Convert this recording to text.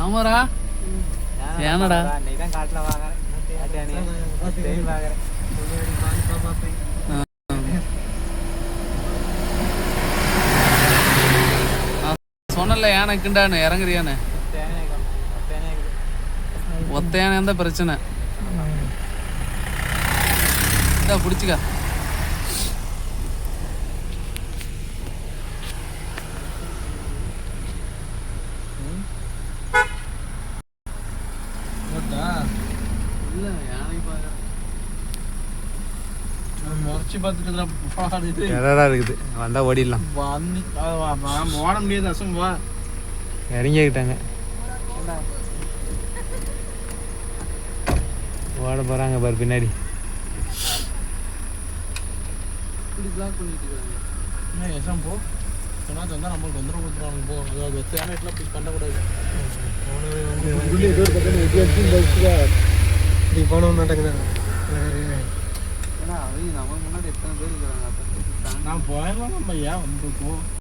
ஆமாடா ஏனடா நீதான் காட்டுல வாங்குறேன் சொன்னல யானைக்குண்டானு இறங்குறியானு ஒத்த யானை தான் பிரச்சனை பிடிச்சிக்க இருக்குது வந்தா ஓடிடலாம் ஓட முடியாது அசம்பா இறங்கிக்கிட்டாங்க ஓட போறாங்க பாரு பின்னாடி போ சொன்னா தந்தா நம்மளுக்கு தொந்தரவு கொடுத்துருவாங்க போ வெத்தையான இடத்துல போய் பண்ணக்கூடாது போனோம் நடக்குது ஏன்னா அவங்க நம்ம முன்னாடி எத்தனை பேர் இருக்கிறாங்க நான் போயிடலாம் நம்ம ஏன் வந்து போ